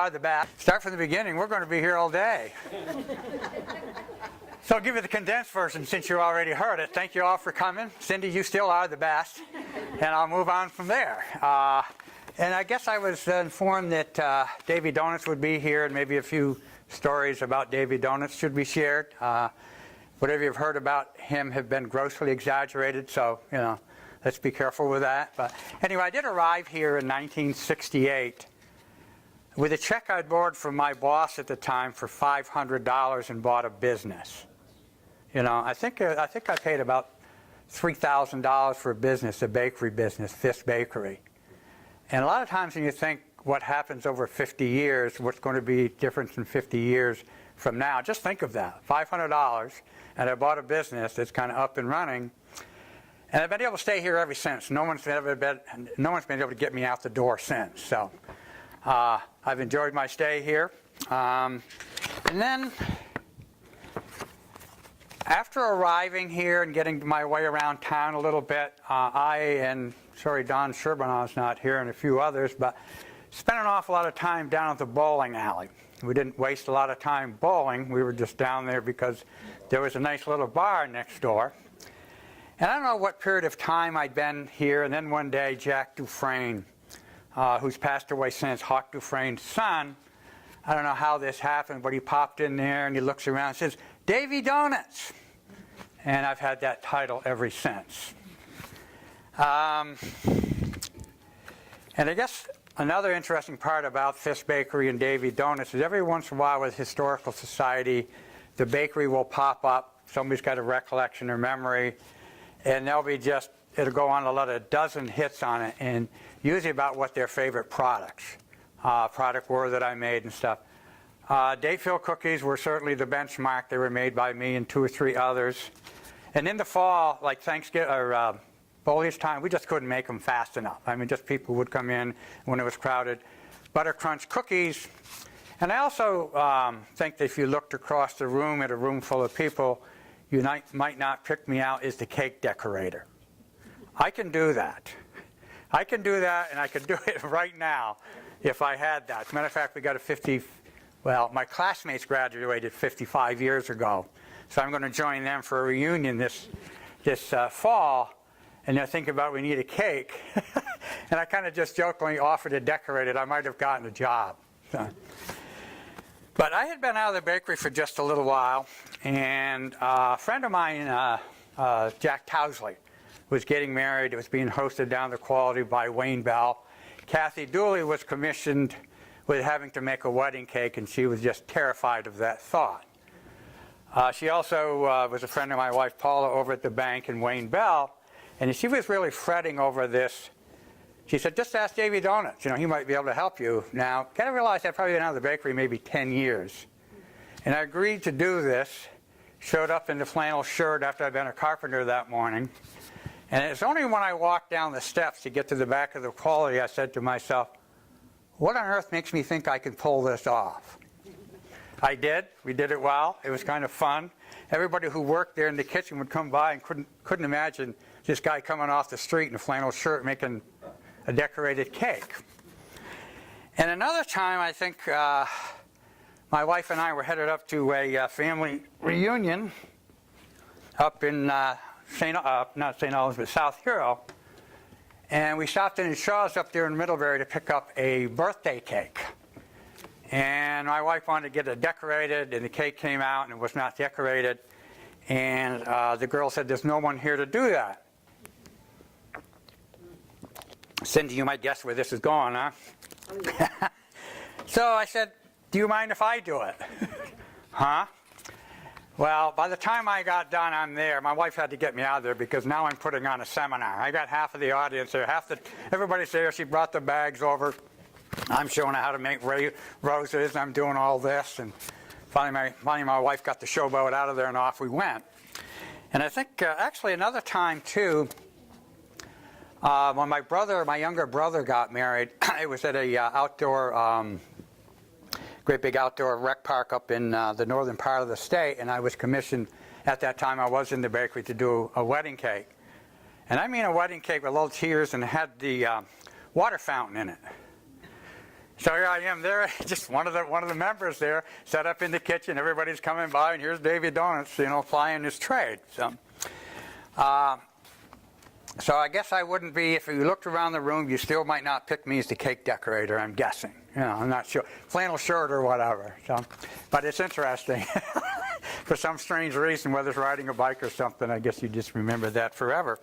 are the best. Start from the beginning. We're going to be here all day. So I'll give you the condensed version since you already heard it. Thank you all for coming. Cindy, you still are the best. And I'll move on from there. And I guess I was informed that Davy Donuts would be here, and maybe a few stories about Davy Donuts should be shared. Whatever you've heard about him have been grossly exaggerated, so, let's be careful with that. But anyway, I did arrive here in 1968 with a check I'd borrowed from my boss at the time for $500 and bought a business. I think I paid about $3,000 for a business, a bakery business, Fist Bakery. And a lot of times when you think what happens over 50 years, what's going to be different in 50 years from now, just think of that, $500, and I bought a business that's kind of up and running. And I've been able to stay here ever since. No one's been able to get me out the door since. So I've enjoyed my stay here. And then after arriving here and getting my way around town a little bit, Don Sherbanoff's not here, and a few others, but spent an awful lot of time down at the bowling alley. We didn't waste a lot of time bowling. We were just down there because there was a nice little bar next door. And I don't know what period of time I'd been here, and then one day Jack Dufresne, who's passed away since, Hawk Dufresne's son, I don't know how this happened, but he popped in there and he looks around and says, "Davy Donuts." And I've had that title ever since. And I guess another interesting part about Fist Bakery and Davy Donuts is every once in a while with Historical Society, the bakery will pop up. Somebody's got a recollection or memory, and it'll go on a dozen hits on it, and usually about what their favorite product were that I made and stuff. Date-filled cookies were certainly the benchmark. They were made by me and two or three others. And in the fall, like Thanksgiving or foliage time, we just couldn't make them fast enough. Just people would come in when it was crowded. Butter Crunch cookies. And I also think that if you looked across the room at a room full of people, you might not pick me out as the cake decorator. I can do that. And I could do it right now if I had that. As a matter of fact, we got my classmates graduated 55 years ago. So I'm going to join them for a reunion this fall. And I think about we need a cake. And I kind of just jokingly offered to decorate it. I might have gotten a job. But I had been out of the bakery for just a little while. And a friend of mine, Jack Towsley, was getting married. It was being hosted down the quality by Wayne Bell. Kathy Dooley was commissioned with having to make a wedding cake, and she was just terrified of that thought. She also was a friend of my wife, Paula, over at the bank, and Wayne Bell. And she was really fretting over this. She said, "Just ask Davy Donuts. He might be able to help you." Now, kind of realized I'd probably been out of the bakery maybe 10 years. And I agreed to do this. Showed up in the flannel shirt after I'd been a carpenter that morning. And it's only when I walked down the steps to get to the back of the quality I said to myself, what on earth makes me think I can pull this off? I did. We did it well. It was kind of fun. Everybody who worked there in the kitchen would come by and couldn't imagine this guy coming off the street in a flannel shirt making a decorated cake. And another time, I think my wife and I were headed up to a family reunion up in not St. Albans, but South Hero. And we stopped in Shaw's up there in Middlebury to pick up a birthday cake. And my wife wanted to get it decorated, and the cake came out and it was not decorated. And the girl said, "There's no one here to do that." Cindy, you might guess where this is going, huh? Oh, yeah. So I said, "Do you mind if I do it?" Huh? Well, by the time I got done, I'm there. My wife had to get me out of there because now I'm putting on a seminar. I got half of the audience there. Everybody's there. She brought the bags over. I'm showing her how to make roses. I'm doing all this. And finally my wife got the showboat out of there, and off we went. And I think actually another time, too, when my younger brother got married, it was at a great big outdoor rec park up in the northern part of the state, and I was commissioned at that time. I was in the bakery to do a wedding cake. And I mean a wedding cake with little tiers, and it had the water fountain in it. So here I am there, just one of the members there, set up in the kitchen. Everybody's coming by, and here's Davy Donuts, plying his trade. So I guess I wouldn't be, if you looked around the room, you still might not pick me as the cake decorator, I'm guessing. I'm not sure. Flannel shirt or whatever. But it's interesting. For some strange reason, whether it's riding a bike or something, I guess you just remember that forever.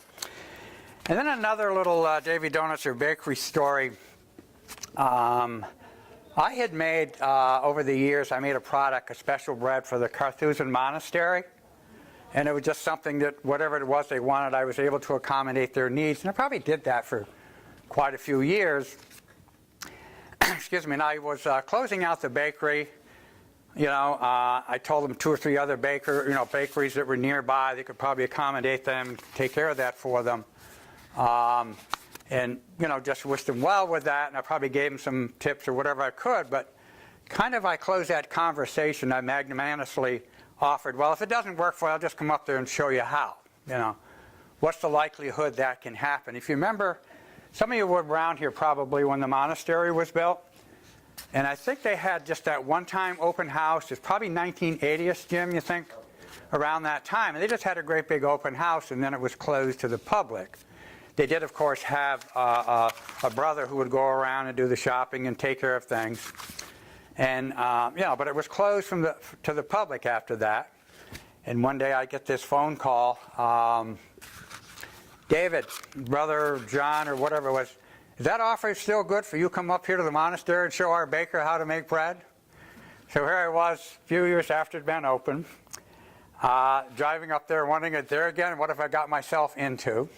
And then another little Davy Donuts or bakery story. I had made, over the years, I made a product, a special bread for the Carthusian Monastery. And it was just something that, whatever it was they wanted, I was able to accommodate their needs. And I probably did that for quite a few years. Excuse me. And I was closing out the bakery. I told them 2 or 3 other bakeries that were nearby. They could probably accommodate them, take care of that for them. And just wished them well with that. And I probably gave them some tips or whatever I could. But kind of I closed that conversation. I magnanimously offered, well, if it doesn't work for you, I'll just come up there and show you how. What's the likelihood that can happen? If you remember, some of you were around here probably when the monastery was built. And I think they had just that one-time open house. It's probably 1980ish, Jim, you think? Around that time. And they just had a great big open house, and then it was closed to the public. They did, of course, have a brother who would go around and do the shopping and take care of things. And, but it was closed to the public after that. And one day I get this phone call. David, Brother John, or whatever it was, is that offer still good for you come up here to the monastery and show our baker how to make bread? So here I was, a few years after it had been open, driving up there, wanting it there again. What have I got myself into?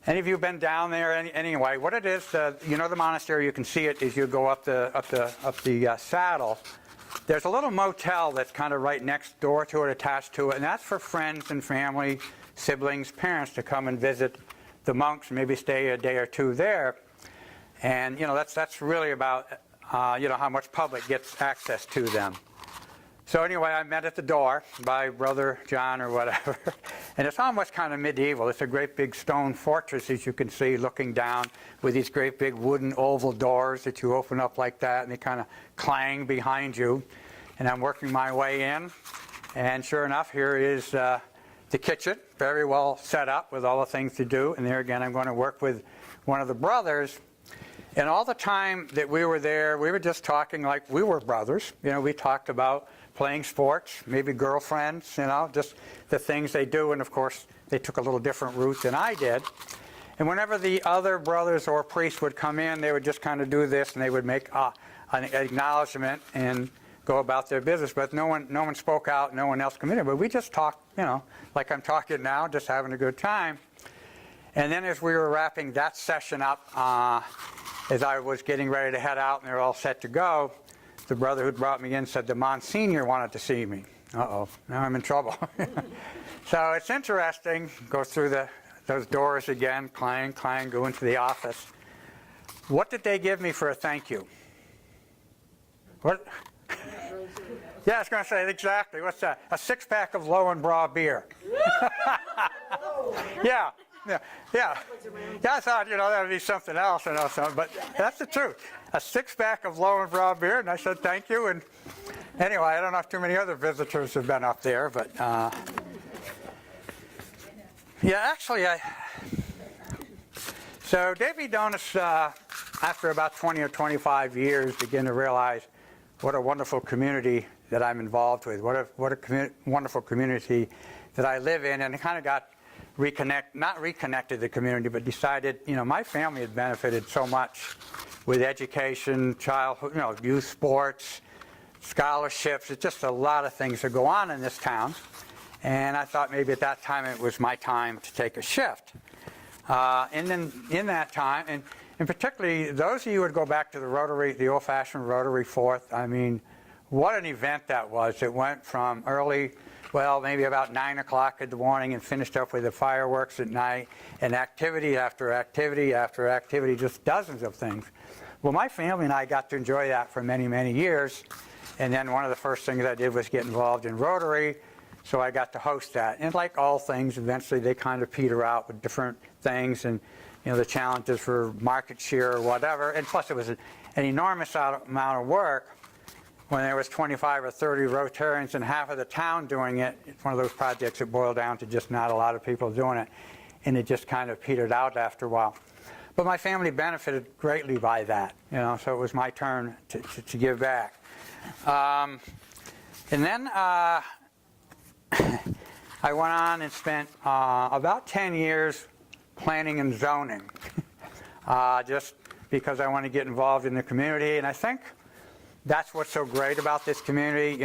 Any of you been down there? Anyway, what it is, the monastery. You can see it as you go up the saddle. There's a little motel that's kind of right next door to it, attached to it, and that's for friends and family, siblings, parents to come and visit the monks, and maybe stay a day or 2 there. And that's really about how much public gets access to them. So anyway, I met at the door by Brother John or whatever. And it's almost kind of medieval. It's a great big stone fortress, as you can see, looking down with these great big wooden oval doors that you open up like that, and they kind of clang behind you. And I'm working my way in. And sure enough, here is the kitchen, very well set up with all the things to do. And there again, I'm going to work with one of the brothers. And all the time that we were there, we were just talking like we were brothers. We talked about playing sports, maybe girlfriends, just the things they do. And of course, they took a little different route than I did. And whenever the other brothers or priests would come in, they would just kind of do this, and they would make an acknowledgement and go about their business. But no one spoke out, no one else came in. But we just talked, like I'm talking now, just having a good time. And then as we were wrapping that session up, as I was getting ready to head out and they were all set to go, the brother who brought me in said the Monsignor wanted to see me. Uh-oh, now I'm in trouble. So it's interesting. Go through those doors again, clang, clang, go into the office. What did they give me for a thank you? What? Yeah, I was going to say exactly. What's that? A 6-pack of Lowenbräu beer. Yeah. Yeah, I thought, that would be something else, but that's the truth. A 6-pack of Lowenbräu beer, and I said thank you. And anyway, I don't know if too many other visitors have been up there, but actually, so Davy Donuts, after about 20 or 25 years, begin to realize what a wonderful community that I'm involved with, what a wonderful community that I live in, and it kind of got not reconnected the community, but decided, my family had benefited so much with education, childhood, youth sports, scholarships. It's just a lot of things that go on in this town. And I thought maybe at that time it was my time to take a shift. And then in that time, and particularly those of you who would go back to the Rotary, the old-fashioned Rotary Fourth, I mean, what an event that was. It went from early, maybe about 9 o'clock in the morning, and finished up with the fireworks at night, and activity after activity after activity, just dozens of things. Well, my family and I got to enjoy that for many, many years. And then one of the first things I did was get involved in Rotary, So I got to host that. And like all things, eventually they kind of peter out with different things and, the challenges for market share or whatever. And plus it was an enormous amount of work when there was 25 or 30 Rotarians and half of the town doing it. It's one of those projects that boiled down to just not a lot of people doing it. And it just kind of petered out after a while. But my family benefited greatly by that, so it was my turn to give back. And then I went on and spent about 10 years planning and zoning, just because I want to get involved in the community. And I think that's what's so great about this community,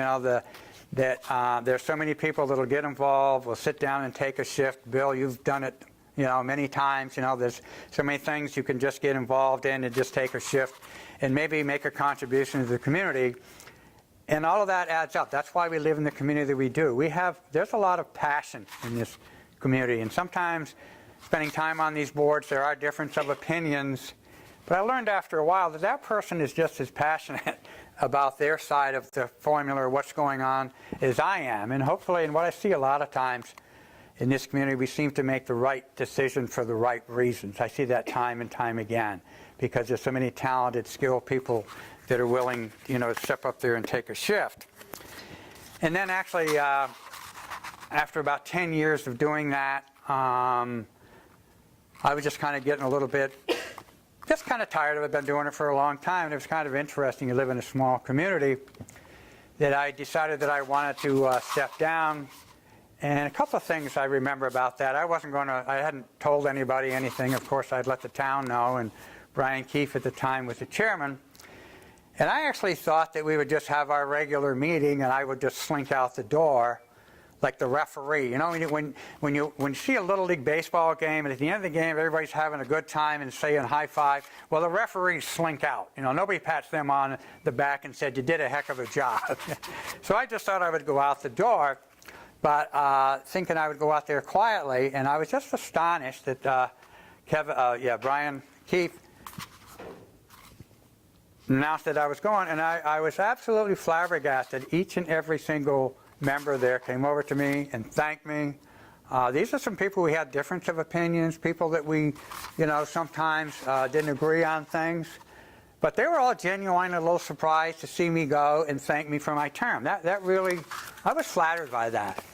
that there's so many people that will get involved, will sit down and take a shift. Bill, you've done it, many times. There's so many things you can just get involved in and just take a shift and maybe make a contribution to the community. And all of that adds up. That's why we live in the community that we do. There's a lot of passion in this community. And sometimes spending time on these boards, there are differences of opinions. But I learned after a while that that person is just as passionate about their side of the formula or what's going on as I am. And hopefully, and what I see a lot of times in this community, we seem to make the right decision for the right reasons. I see that time and time again because there's so many talented, skilled people that are willing, to step up there and take a shift. And then actually, after about 10 years of doing that, I was just kind of getting a little bit, just kind of tired of it. I've been doing it for a long time. And it was kind of interesting. You live in a small community that I decided that I wanted to step down. And a couple of things I remember about that. I hadn't told anybody anything. Of course, I'd let the town know. And Brian Keefe at the time was the chairman. And I actually thought that we would just have our regular meeting and I would just slink out the door like the referee. When you see a Little League baseball game and at the end of the game everybody's having a good time and saying high five, well, the referees slink out. Nobody pats them on the back and said, you did a heck of a job. So I just thought I would go out the door, but thinking I would go out there quietly, and I was just astonished that Brian Keefe announced that I was going, and I was absolutely flabbergasted. Each and every single member there came over to me and thanked me. These are some people we had difference of opinions, people that we, sometimes didn't agree on things. But they were all genuinely a little surprised to see me go and thank me for my term. That really, I was flattered by that,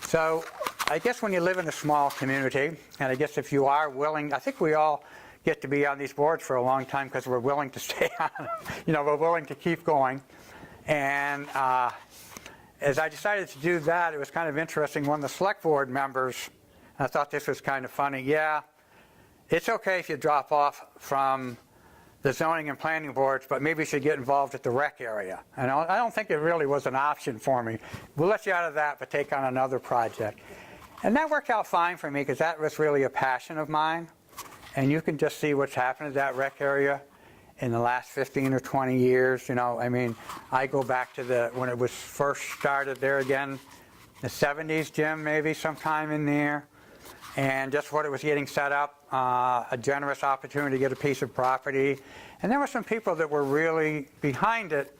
So I guess when you live in a small community, and I guess if you are willing, I think we all get to be on these boards for a long time because we're willing to stay on them. We're willing to keep going. And as I decided to do that, it was kind of interesting. One of the select board members, I thought this was kind of funny. Yeah, it's okay if you drop off from the zoning and planning boards, but maybe you should get involved at the rec area. And I don't think it really was an option for me. We'll let you out of that, but take on another project. And that worked out fine for me because that was really a passion of mine. And you can just see what's happened at that rec area in the last 15 or 20 years. I go back to when it was first started there again, the 70s, Jim, maybe sometime in there. And just what it was getting set up, a generous opportunity to get a piece of property. And there were some people that were really behind it.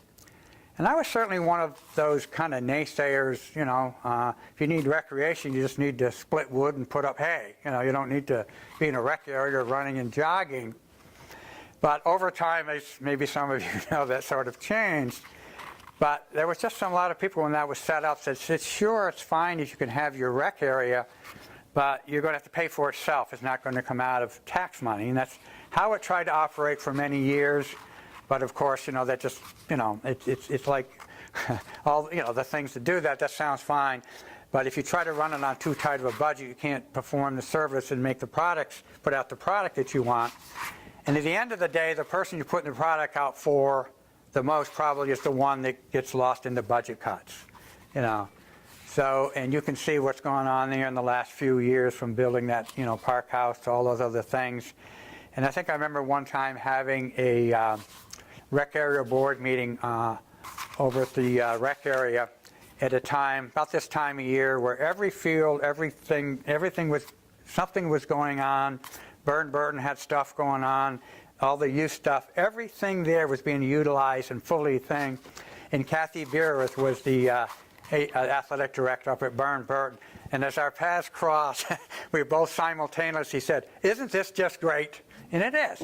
And I was certainly one of those kind of naysayers, if you need recreation, you just need to split wood and put up hay. You don't need to be in a rec area running and jogging. But over time, as maybe some of you know, that sort of changed. But there was just a lot of people when that was set up said, sure, it's fine if you can have your rec area, but you're going to have to pay for itself. It's not going to come out of tax money. And that's how it tried to operate for many years. But of course, that just, it's like all, the things to do that sounds fine. But if you try to run it on too tight of a budget, you can't perform the service and make the products, put out the product that you want. And at the end of the day, the person you're putting the product out for the most probably is the one that gets lost in the budget cuts, So, and you can see what's going on there in the last few years from building that, park house to all those other things. And I think I remember one time having a rec area board meeting over at the rec area at a time, about this time of year, where every field, everything was, something was going on. Burton had stuff going on, all the youth stuff. Everything there was being utilized and fully thing. And Kathy Beereth was the athletic director up at Burton. And as our paths crossed, we both simultaneously said, "Isn't this just great?" And it is.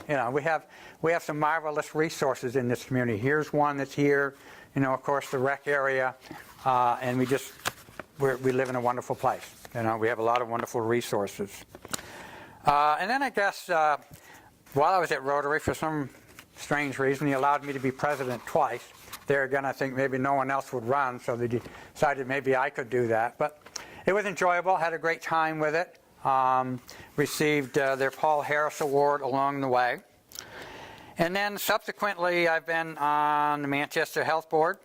We have some marvelous resources in this community. Here's one that's here. Of course, the rec area, and we live in a wonderful place. We have a lot of wonderful resources. And then I guess while I was at Rotary, for some strange reason, he allowed me to be president twice. There again, I think maybe no one else would run, so they decided maybe I could do that. But it was enjoyable. Had a great time with it. Received their Paul Harris Award along the way. And then subsequently, I've been on the Manchester Health Board.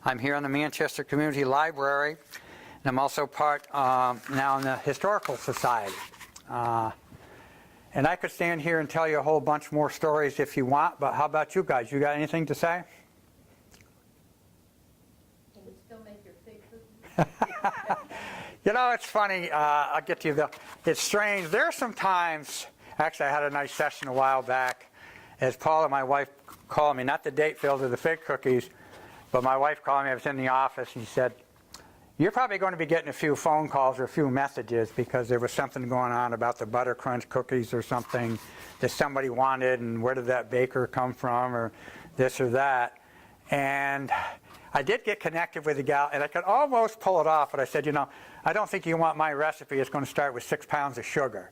I'm here on the Manchester Community Library. And I'm also part now in the Historical Society. And I could stand here and tell you a whole bunch more stories if you want, but how about you guys? You got anything to say? Can you still make your fig cookies? It's funny. I'll get to you, Bill. It's strange. There are some times, actually I had a nice session a while back, as Paul and my wife called me, not the date filled of the fig cookies, but my wife called me. I was in the office, and she said, "You're probably going to be getting a few phone calls or a few messages because there was something going on about the butter crunch cookies or something that somebody wanted, and where did that baker come from, or this or that." And I did get connected with the gal, and I could almost pull it off, but I said, I don't think you want my recipe. It's going to start with 6 pounds of sugar.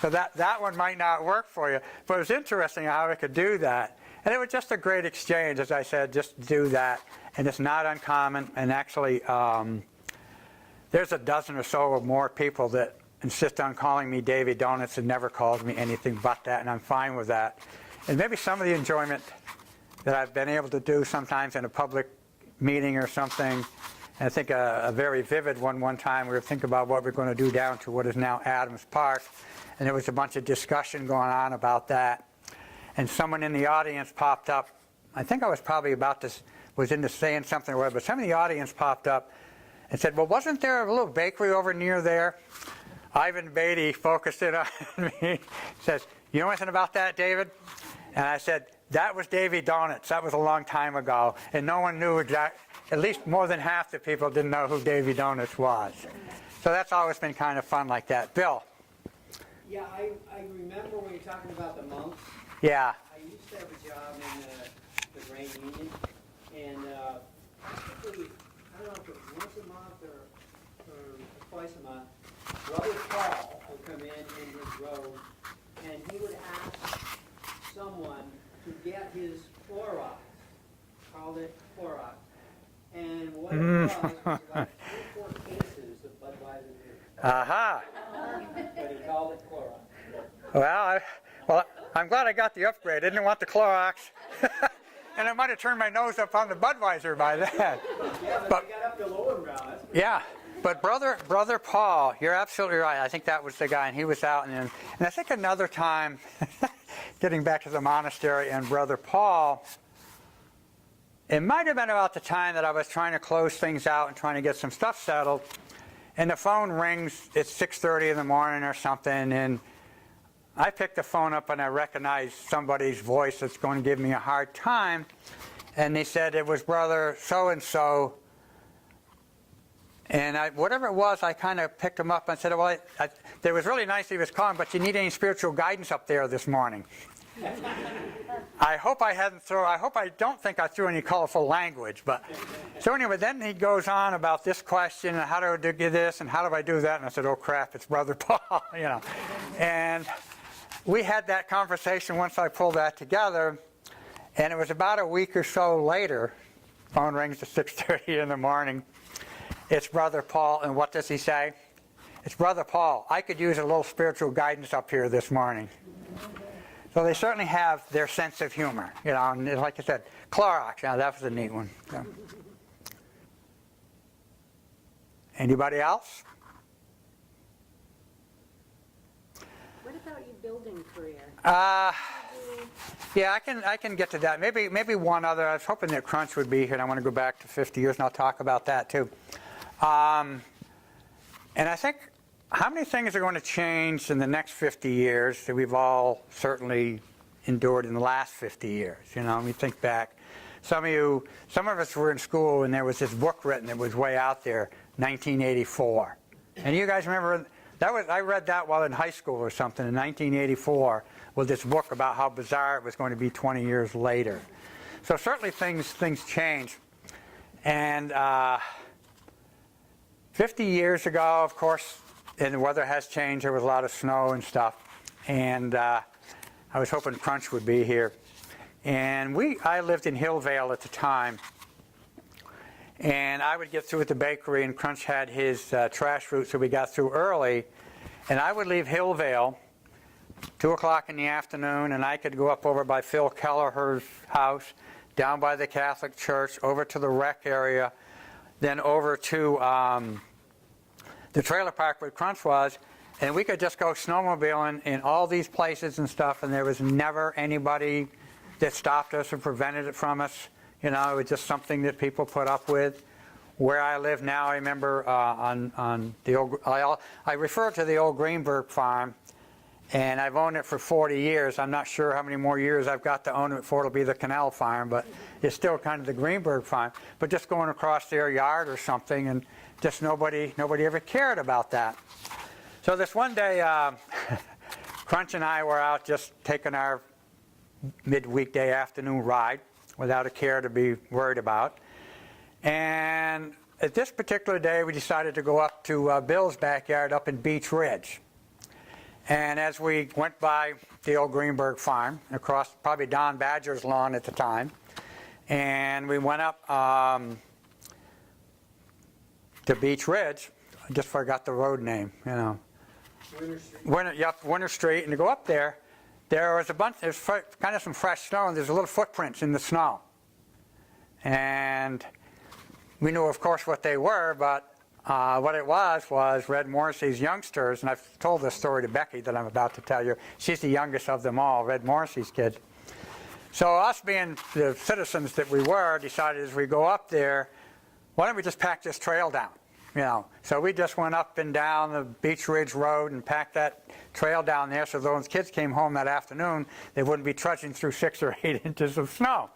So that one might not work for you. But it was interesting how I could do that. And it was just a great exchange, as I said, just do that. And it's not uncommon. And actually, there's a dozen or so or more people that insist on calling me Davy Donuts and never calls me anything but that, and I'm fine with that. And maybe some of the enjoyment that I've been able to do sometimes in a public meeting or something, and I think a very vivid one time, we were thinking about what we're going to do down to what is now Adams Park, and there was a bunch of discussion going on about that. And someone in the audience popped up. I think I was probably was into saying something or whatever, but some of the audience popped up and said, "Well, wasn't there a little bakery over near there?" Ivan Beatty focused in on me, says, "You know anything about that, David?" And I said, "That was Davy Donuts. That was a long time ago." And no one knew exactly, at least more than half the people didn't know who Davy Donuts was. So that's always been kind of fun like that. Bill? Yeah, I remember when you're talking about the monks. Yeah. I used to have a job in the grain union, and practically, I don't know if it was once a month or twice a month, Brother Paul would come in his robe, and he would ask someone to get his Clorox, called it Clorox, and what it was like 3 or 4 cases of Budweiser beer. Aha. But he called it Clorox. Well, I'm glad I got the upgrade. I didn't want the Clorox. And I might have turned my nose up on the Budweiser by then. Yeah, but you got up to lower brow. That's Yeah. But Brother Paul, you're absolutely right. I think that was the guy, and he was out. And I think another time, getting back to the monastery and Brother Paul, it might have been about the time that I was trying to close things out and trying to get some stuff settled. And the phone rings at 6:30 in the morning or something, and I picked the phone up and I recognized somebody's voice that's going to give me a hard time. And they said it was Brother so-and-so. And whatever it was, I kind of picked him up and said, "Well, it was really nice he was calling, but you need any spiritual guidance up there this morning?" I hope I don't think I threw any colorful language. But so anyway, then he goes on about this question and how do I do this and how do I do that? And I said, "Oh crap, it's Brother Paul," And we had that conversation once I pulled that together, and it was about a week or so later. Phone rings at 6:30 in the morning. It's Brother Paul, and what does he say? It's Brother Paul. I could use a little spiritual guidance up here this morning. So they certainly have their sense of humor, and like I said, Clorox, that was a neat one. So. Anybody else? What about your building career? Yeah, I can get to that. Maybe one other. I was hoping that Crunch would be here, and I want to go back to 50 years, and I'll talk about that too. And I think how many things are going to change in the next 50 years that we've all certainly endured in the last 50 years? We think back. some of us were in school and there was this book written that was way out there, 1984. And you guys remember, I read that while in high school or something in 1984 with this book about how bizarre it was going to be 20 years later. So certainly things change. And 50 years ago, of course, and the weather has changed. There was a lot of snow and stuff. And I was hoping Crunch would be here. And I lived in Hillvale at the time. And I would get through at the bakery, and Crunch had his trash route, so we got through early. And I would leave Hillvale 2 o'clock in the afternoon, and I could go up over by Phil Kelleher's house, down by the Catholic Church, over to the rec area, then over to the trailer park where Crunch was, and we could just go snowmobiling in all these places and stuff, and there was never anybody that stopped us or prevented it from us. You know, it was just something that people put up with. Where I live now, I remember on the old, I refer to the old Greenberg farm, and I've owned it for 40 years. I'm not sure how many more years I've got to own it before it'll be the Canal farm, but it's still kind of the Greenberg farm. But just going across their yard or something, and just nobody ever cared about that. So this one day, Crunch and I were out just taking our mid-weekday afternoon ride without a care to be worried about. And at this particular day, we decided to go up to Bill's backyard up in Beech Ridge. And as we went by the old Greenberg farm, across probably Don Badger's lawn at the time, and we went up to Beech Ridge. I just forgot the road name, you know. Winter Street. Winter Street, and to go up there, there was kind of some fresh snow, and there's little footprints in the snow. And we knew, of course, what they were, but what it was Red Morrissey's youngsters, and I've told this story to Becky that I'm about to tell you. She's the youngest of them all, Red Morrissey's kids. So us being the citizens that we were, decided as we go up there, why don't we just pack this trail down? You know, so we just went up and down the Beech Ridge Road and packed that trail down there, so those kids came home that afternoon, they wouldn't be trudging through 6 or 8 inches of snow.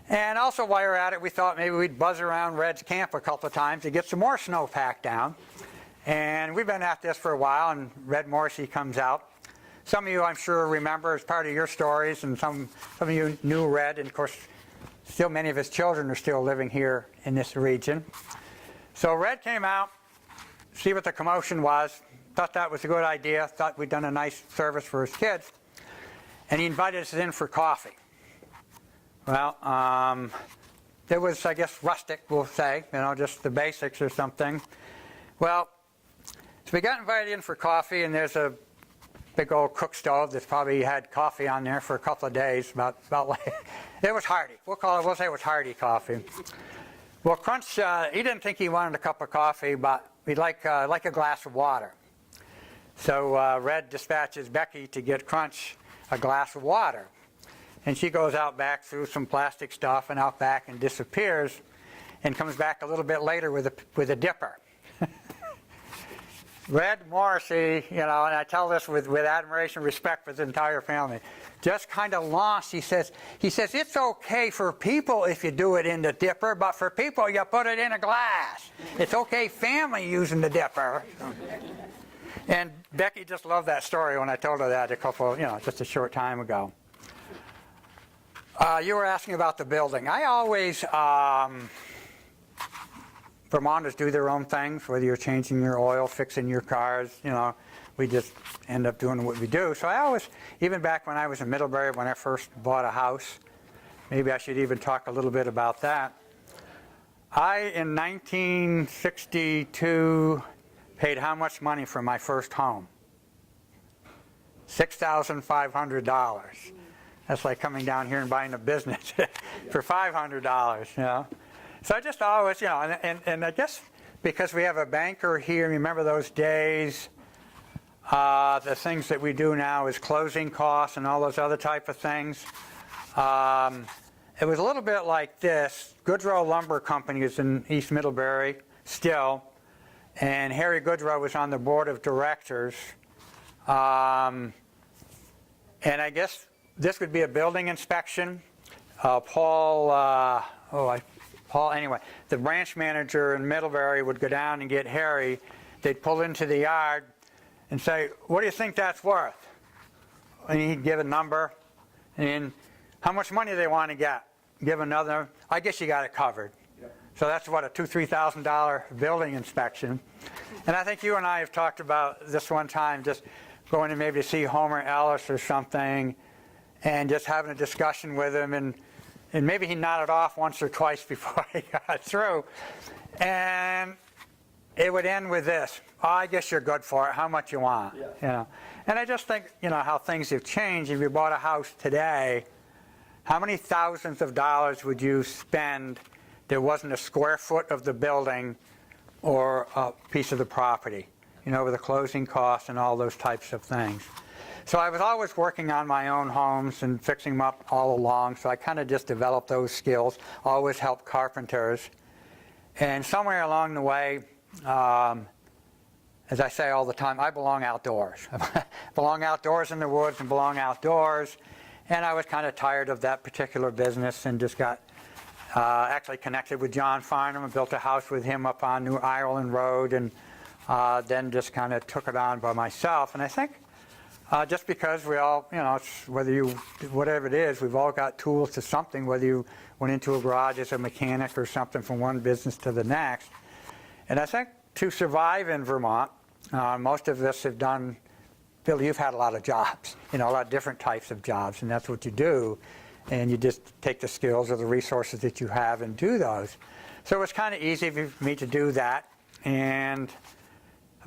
And also while we're at it, we thought maybe we'd buzz around Red's camp a couple of times to get some more snow packed down. And we've been at this for a while, and Red Morrissey comes out. Some of you, I'm sure, remember as part of your stories, and some of you knew Red, and of course, still many of his children are still living here in this region. So Red came out, see what the commotion was, thought that was a good idea, thought we'd done a nice service for his kids, and he invited us in for coffee. Well, it was, I guess, rustic, we'll say, you know, just the basics or something. Well, so we got invited in for coffee, and there's a big old cook stove that's probably had coffee on there for a couple of days. About it was hearty. We'll say it was hearty coffee. Well, Crunch, he didn't think he wanted a cup of coffee, but he'd like a glass of water. So Red dispatches Becky to get Crunch a glass of water. And she goes out back through some plastic stuff and out back and disappears, and comes back a little bit later with a dipper. Red Morrissey, you know, and I tell this with admiration and respect for the entire family, just kind of launched. He says, it's okay for people if you do it in the dipper, but for people you put it in a glass. It's okay family using the dipper. And Becky just loved that story when I told her that just a short time ago. You were asking about the building. I always, Vermonters do their own things, whether you're changing your oil, fixing your cars, you know, we just end up doing what we do. So I always, even back when I was in Middlebury, when I first bought a house, maybe I should even talk a little bit about that. In 1962, paid how much money for my first home? $6,500. That's like coming down here and buying a business for $500, you know. So I just always, you know, and I guess because we have a banker here, remember those days, the things that we do now is closing costs and all those other type of things. It was a little bit like this. Goodrow Lumber Company is in East Middlebury still, and Harry Goodrow was on the board of directors. And I guess this would be a building inspection. Paul, anyway, the branch manager in Middlebury would go down and get Harry. They'd pull into the yard and say, "What do you think that's worth?" And he'd give a number, and how much money they want to get. Give another, I guess you got it covered. Yep. So that's what, a $2,000-3,000 building inspection. And I think you and I have talked about this one time, just going to maybe see Homer Ellis or something, and just having a discussion with him, and maybe he nodded off once or twice before he got through. And it would end with this: "Oh, I guess you're good for it. How much you want?" Yeah. You know. And I just think, how things have changed. If you bought a house today, how many thousands of dollars would you spend? There wasn't a square foot of the building or a piece of the property, with the closing costs and all those types of things. So I was always working on my own homes and fixing them up all along, so I kind of just developed those skills, always helped carpenters. And somewhere along the way, as I say all the time, I belong outdoors. Belong outdoors in the woods and belong outdoors. And I was kind of tired of that particular business and just got actually connected with John Farnham and built a house with him up on New Ireland Road, and then just kind of took it on by myself. And I think just because we all, it's whatever it is, we've all got tools to something, whether you went into a garage as a mechanic or something from one business to the next. And I think to survive in Vermont, most of us have done, Bill, you've had a lot of jobs, a lot of different types of jobs, and that's what you do. And you just take the skills or the resources that you have and do those. So it's kind of easy for me to do that. And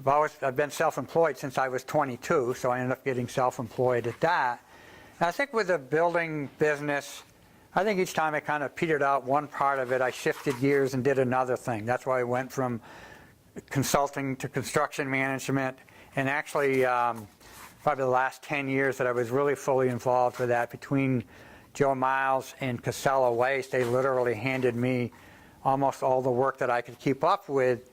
I've been self-employed since I was 22, so I ended up getting self-employed at that. And I think with the building business, I think each time I kind of petered out one part of it, I shifted gears and did another thing. That's why I went from consulting to construction management, and actually probably the last 10 years that I was really fully involved with that. Between Joe Miles and Casella Waste, they literally handed me almost all the work that I could keep up with,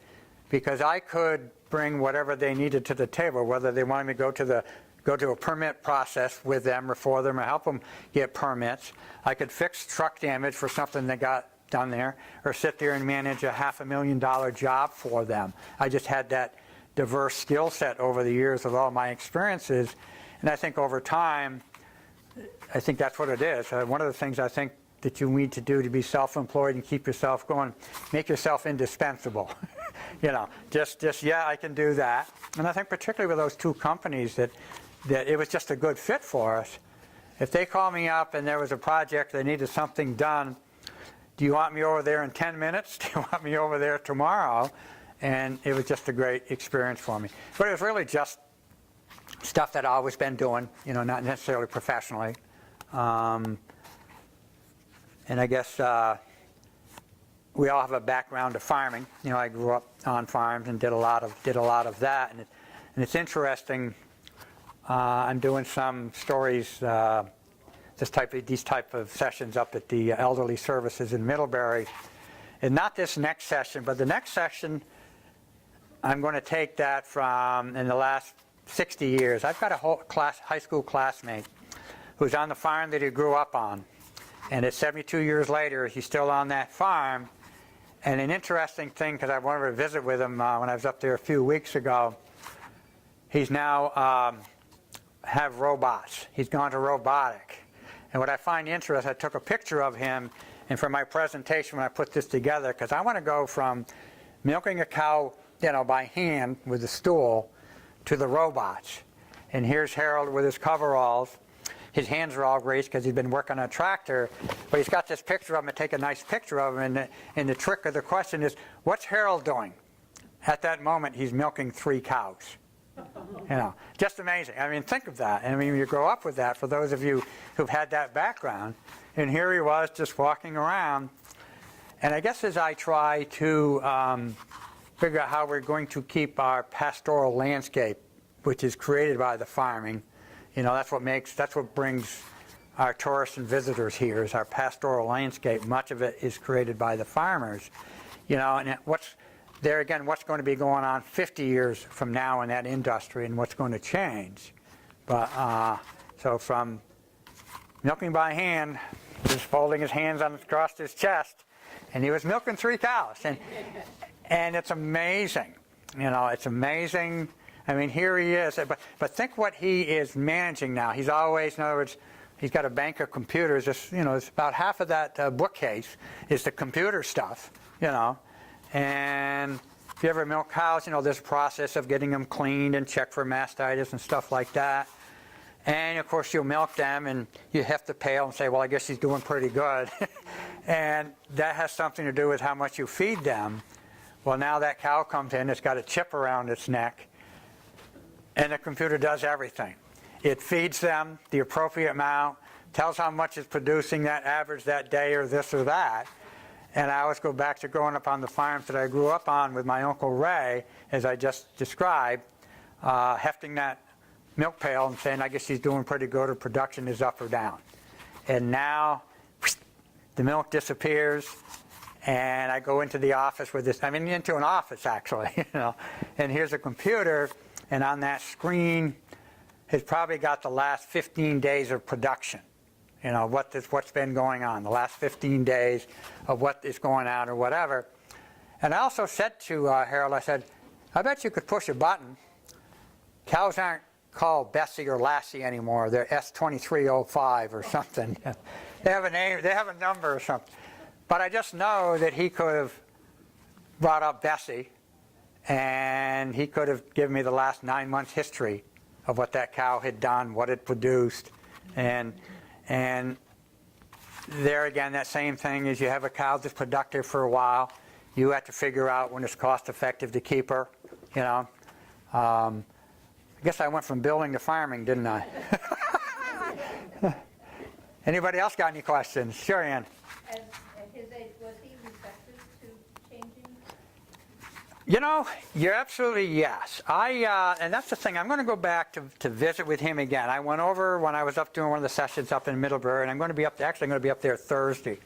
because I could bring whatever they needed to the table, whether they wanted me to go to a permit process with them or for them or help them get permits. I could fix truck damage for something that got done there, or sit there and manage a $500,000 job for them. I just had that diverse skill set over the years of all my experiences, and I think over time, I think that's what it is. One of the things I think that you need to do to be self-employed and keep yourself going, make yourself indispensable. I can do that. And I think particularly with those two companies that it was just a good fit for us. If they call me up and there was a project, they needed something done, do you want me over there in 10 minutes? Do you want me over there tomorrow? And it was just a great experience for me. But it was really just stuff that I've always been doing, not necessarily professionally. And I guess we all have a background of farming. I grew up on farms and did a lot of that. And it's interesting. I'm doing some stories, these type of sessions up at the Elderly Services in Middlebury. And not this next session, but the next session, I'm going to take that from in the last 60 years. I've got a high school classmate who's on the farm that he grew up on. And at 72 years later, he's still on that farm. And an interesting thing, because I wanted to visit with him when I was up there a few weeks ago, he's now have robots. He's gone to robotic. And what I find interesting, I took a picture of him, and for my presentation when I put this together, because I want to go from milking a cow, by hand with a stool, to the robots. And here's Harold with his coveralls. His hands are all greased because he's been working on a tractor, but he's got this picture of him, and take a nice picture of him, and the trick of the question is, what's Harold doing? At that moment, he's milking 3 cows. Just amazing. Think of that. You grow up with that, for those of you who've had that background. And here he was just walking around. And I guess as I try to figure out how we're going to keep our pastoral landscape, which is created by the farming, that's what brings our tourists and visitors here, is our pastoral landscape. Much of it is created by the farmers. And what's going to be going on 50 years from now in that industry, and what's going to change. But so from milking by hand just folding his hands across his chest, and he was milking 3 cows. And it's amazing. It's amazing. I mean, here he is. But think what he is managing now. He's always, in other words, he's got a bank of computers. It's about half of that bookcase is the computer stuff, And if you ever milk cows, there's a process of getting them cleaned and checked for mastitis and stuff like that. And, of course, you'll milk them, and you have to pail and say, well, I guess he's doing pretty good. And that has something to do with how much you feed them. Well, now that cow comes in, it's got a chip around its neck, and the computer does everything. It feeds them the appropriate amount, tells how much it's producing that average that day or this or that. And I always go back to growing up on the farms that I grew up on with my Uncle Ray, as I just described, hefting that milk pail and saying, I guess he's doing pretty good, or production is up or down. And now the milk disappears, and I go into the office with this, into an office actually, and here's a computer, and on that screen has probably got the last 15 days of production. What's been going on, the last 15 days of what is going on or whatever. And I also said to Harold, I said, I bet you could push a button. Cows aren't called Bessie or Lassie anymore. They're S2305 or something. They have a name, they have a number or something. But I just know that he could have brought up Bessie, and he could have given me the last 9 months history of what that cow had done, what it produced. And there again, that same thing is, you have a cow that's productive for a while. You have to figure out when it's cost effective to keep her, I guess I went from building to farming, didn't I? Anybody else got any questions? Sure, Ann. At his age, was he receptive to changing? You're absolutely yes. And that's the thing. I'm going to go back to visit with him again. I went over when I was up doing one of the sessions up in Middlebury, and I'm going to be up there Thursday.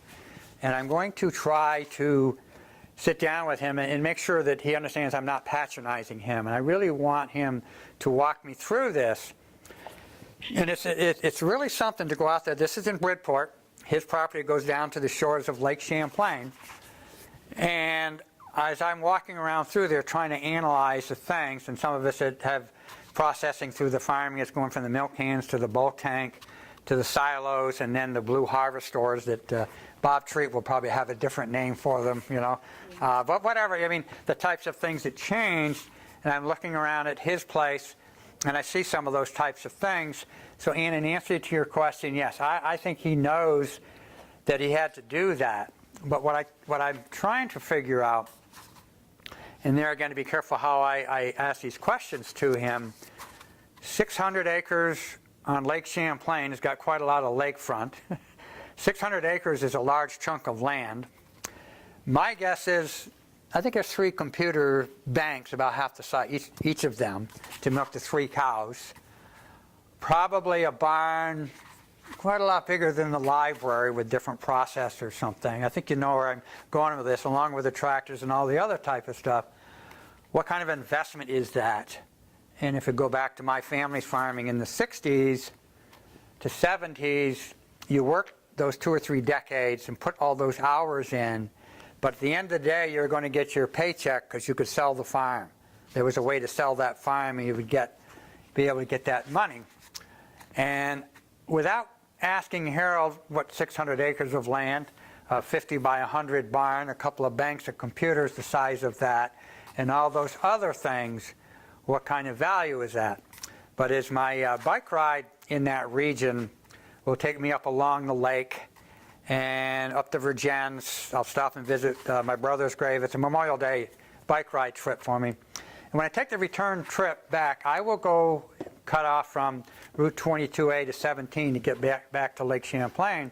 And I'm going to try to sit down with him and make sure that he understands I'm not patronizing him. And I really want him to walk me through this. And it's really something to go out there. This is in Bridport. His property goes down to the shores of Lake Champlain. And as I'm walking around through there trying to analyze the things, and some of us that have processing through the farming, it's going from the milk cans to the bulk tank to the silos, and then the blue harvest stores that Bob Treat will probably have a different name for them, but whatever. The types of things that changed, and I'm looking around at his place, and I see some of those types of things. So, Ann, in answer to your question, yes, I think he knows that he had to do that. But what I'm trying to figure out, and there again, to be careful how I ask these questions to him, 600 acres on Lake Champlain has got quite a lot of lakefront. 600 acres is a large chunk of land. My guess is, I think there's 3 computer banks, about half the size, each of them, to milk the 3 cows. Probably a barn quite a lot bigger than the library with different process or something. I think you know where I'm going with this, along with the tractors and all the other type of stuff. What kind of investment is that? And if you go back to my family's farming in the 60s to 70s, you worked those 2 or 3 decades and put all those hours in, but at the end of the day, you're going to get your paycheck because you could sell the farm. There was a way to sell that farm, and you would be able to get that money. And without asking Harold what 600 acres of land, a 50 by 100 barn, a couple of banks of computers the size of that, and all those other things, what kind of value is that? But as my bike ride in that region will take me up along the lake and up to Virgins. I'll stop and visit my brother's grave. It's a Memorial Day bike ride trip for me. And when I take the return trip back, I will go cut off from Route 22A to 17 to get back to Lake Champlain.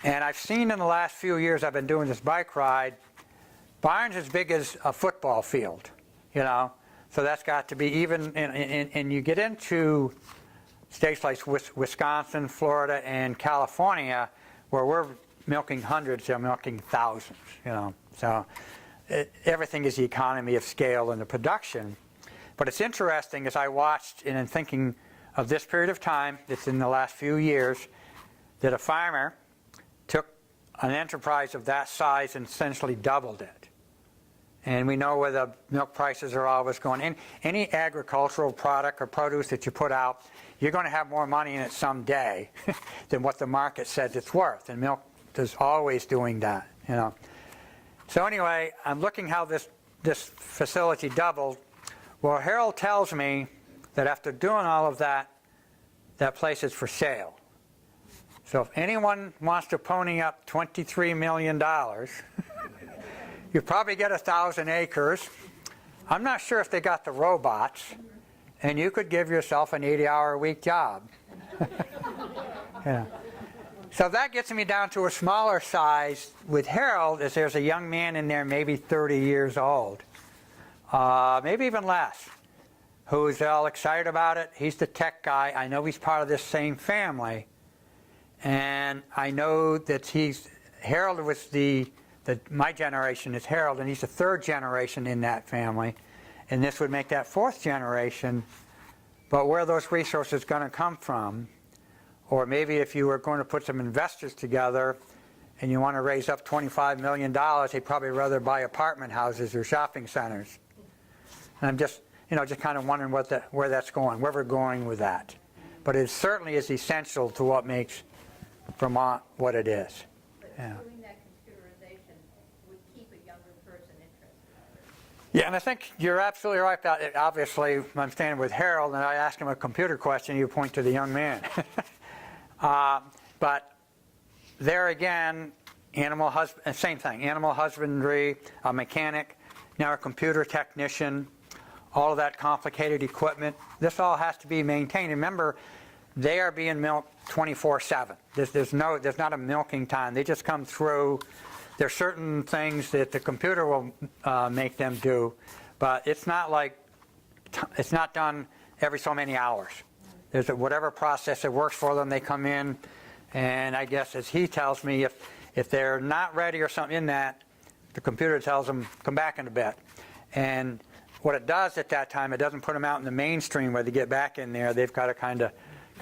And I've seen in the last few years I've been doing this bike ride, barns as big as a football field, So that's got to be even, and you get into states like Wisconsin, Florida, and California, where we're milking hundreds, they're milking thousands, So everything is the economy of scale and the production. But it's interesting, as I watched and in thinking of this period of time, that's in the last few years, that a farmer an enterprise of that size and essentially doubled it. And we know where the milk prices are always going. Any agricultural product or produce that you put out, you're going to have more money in it someday than what the market says it's worth. And milk is always doing that, you know. So anyway, I'm looking how this facility doubled. Well, Harold tells me that after doing all of that, that place is for sale. So if anyone wants to pony up $23 million, you probably get 1,000 acres. I'm not sure if they got the robots, and you could give yourself an 80-hour-a-week job. Yeah. So that gets me down to a smaller size with Harold, as there's a young man in there, maybe 30 years old, maybe even less, who's all excited about it. He's the tech guy. I know he's part of this same family. And I know that Harold was my generation is Harold, and he's the third generation in that family. And this would make that fourth generation. But where are those resources going to come from? Or maybe if you were going to put some investors together and you want to raise up $25 million, they'd probably rather buy apartment houses or shopping centers. And I'm just kind of wondering where that's going, where we're going with that. But it certainly is essential to what makes Vermont what it is. But Yeah. doing that computerization would keep a younger person interested. Yeah, and I think you're absolutely right about it. Obviously, I'm standing with Harold, and I ask him a computer question, you point to the young man. But there again, same thing, animal husbandry, a mechanic, now a computer technician, all of that complicated equipment. This all has to be maintained. Remember, they are being milked 24/7. There's not a milking time. They just come through. There's certain things that the computer will make them do, but it's not done every so many hours. There's whatever process that works for them. They come in, and I guess as he tells me, if they're not ready or something in that, the computer tells them come back in a bit. And what it does at that time, it doesn't put them out in the mainstream where they get back in there. They've got to kind of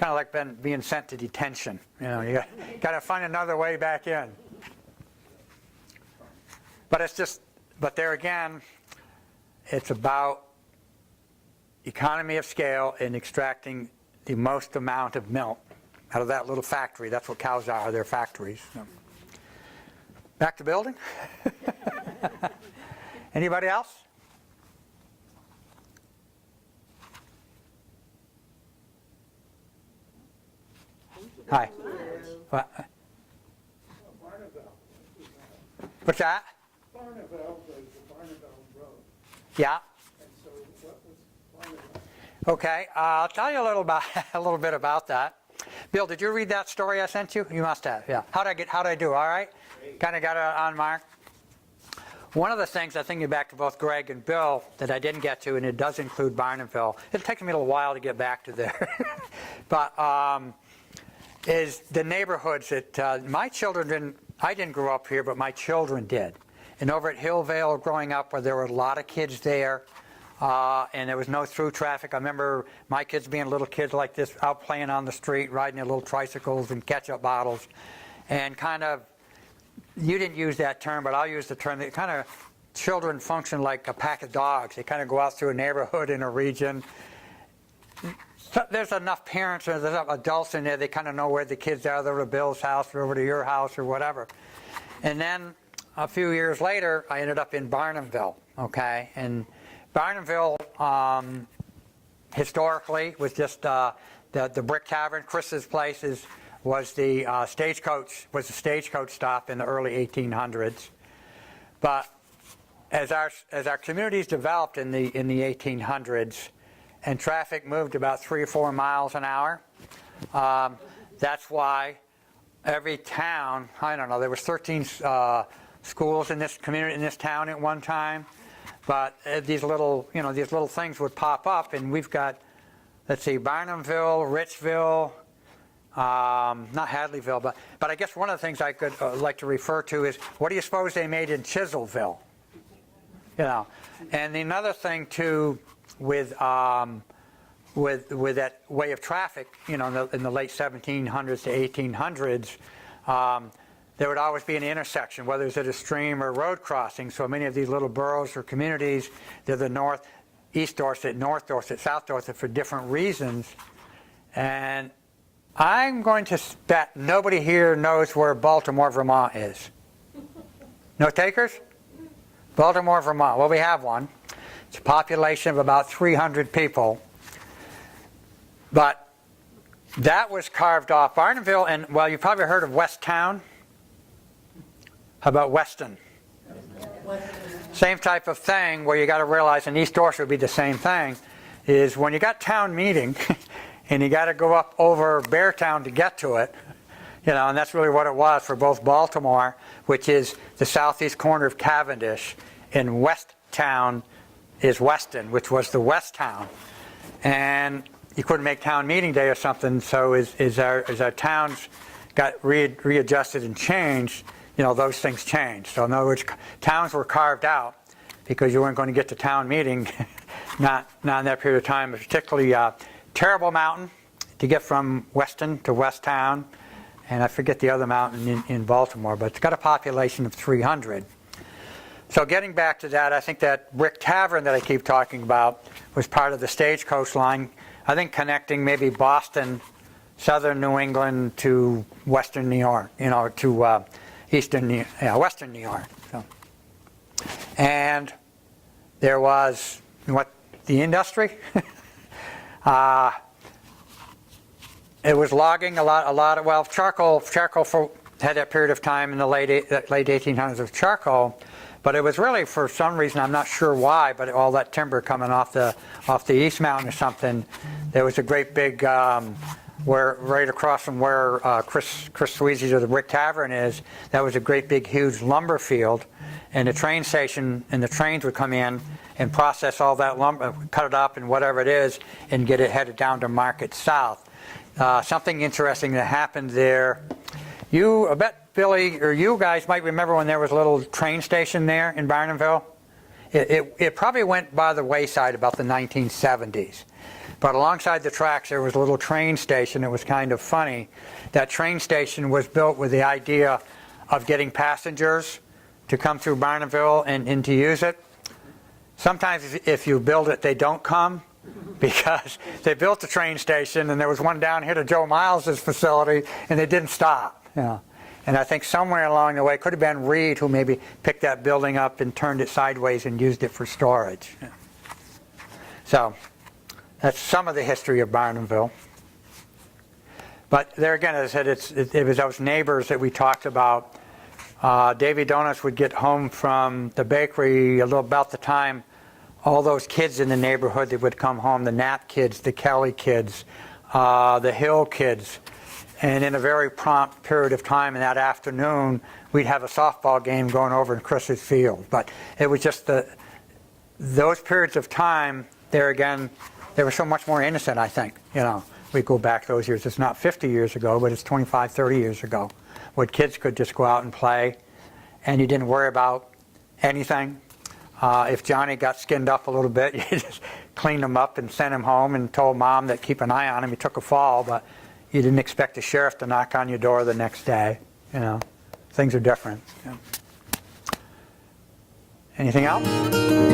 like being sent to detention. You know, you got to find another way back in. But there again, it's about economy of scale and extracting the most amount of milk out of that little factory. That's what cows are, they're factories. So. Back to building? Anybody else? Hi. What? What's that? Barneville was the Barneville Road. Yeah. And so what was Barneville? Okay, I'll tell you a little bit about that. Bill, did you read that story I sent you? You must have. Yeah. How'd I do? All right. Kind of got it on mark. One of the things I think back to both Greg and Bill that I didn't get to, and it does include Barneville. It takes me a little while to get back to there, but is the neighborhoods that my children didn't. I didn't grow up here, but my children did. And over at Hillvale, growing up, where there were a lot of kids there, and there was no through traffic. I remember my kids being little kids like this, out playing on the street, riding their little tricycles and ketchup bottles, and kind of. You didn't use that term, but I'll use the term. That kind of children function like a pack of dogs. They kind of go out through a neighborhood in a region. So there's enough parents or there's enough adults in there. They kind of know where the kids are. They're to Bill's house or over to your house or whatever. And then a few years later, I ended up in Barnumville. Okay, and Barnumville historically was just the Brick Tavern. Chris's place was the stagecoach stop in the early 1800s. But as our communities developed in the 1800s, and traffic moved about 3 or 4 miles an hour, that's why every town, I don't know, there was 13 schools in this community, in this town at one time. But these little things would pop up, and we've got, let's see, Barnumville, Richville. Not Hadleyville, but I guess one of the things I could like to refer to is, what do you suppose they made in Chiselville? You know, and another thing too with that way of traffic, you know, in the late 1700s to 1800s, there would always be an intersection, whether it's at a stream or road crossing. So many of these little boroughs or communities, they're the north, East Dorset, North Dorset, South Dorset for different reasons. And I'm going to bet nobody here knows where Baltimore, Vermont is. No takers? Baltimore, Vermont. Well, we have one. It's a population of about 300 people. But that was carved off. Barnumville, and well, you've probably heard of West Town. How about Weston? Same type of thing, where you got to realize, and East Dorset would be the same thing, is when you got town meeting, and you got to go up over Beartown to get to it, and that's really what it was for both Baltimore, which is the southeast corner of Cavendish, and West Town is Weston, which was the West Town. And you couldn't make town meeting day or something, so as our towns got readjusted and changed, those things changed. So in other words, towns were carved out because you weren't going to get to town meeting, not in that period of time. It was particularly terrible mountain to get from Weston to West Town, and I forget the other mountain in Baltimore, but it's got a population of 300. So getting back to that, I think that Brick Tavern that I keep talking about was part of the stagecoach line, I think connecting maybe Boston, southern New England to western New York, to western New York. So. And there was the industry. It was logging a lot of charcoal had that period of time in the late 1800s of charcoal, but it was really for some reason, I'm not sure why, but all that timber coming off the East Mountain or something, there was a great big right across from where Chris Sweezy's or the Brick Tavern is, that was a great big huge lumber field, and the train station and the trains would come in and process all that lumber, cut it up and whatever it is, and get it headed down to Market South. Something interesting that happened there. I bet Billy or you guys might remember when there was a little train station there in Barnumville. It probably went by the wayside about the 1970s. But alongside the tracks there was a little train station. It was kind of funny. That train station was built with the idea of getting passengers to come through Barnumville and to use it. Sometimes if you build it, they don't come, because they built the train station and there was one down here to Joe Miles's facility and they didn't stop. And I think somewhere along the way, it could have been Reed who maybe picked that building up and turned it sideways and used it for storage. So that's some of the history of Barnumville. But there again, as I said, it was those neighbors that we talked about. Davy Donuts would get home from the bakery about the time all those kids in the neighborhood that would come home, the Knapp kids, the Kelly kids, the Hill kids. And in a very prompt period of time in that afternoon, we'd have a softball game going over in Chris's Field. But it was just those periods of time, there again, they were so much more innocent, I think. We go back those years. It's not 50 years ago, but it's 25, 30 years ago, where kids could just go out and play, and you didn't worry about anything. If Johnny got skinned up a little bit, you just cleaned him up and sent him home and told Mom that keep an eye on him. He took a fall, but you didn't expect the sheriff to knock on your door the next day. Things are different. Anything else?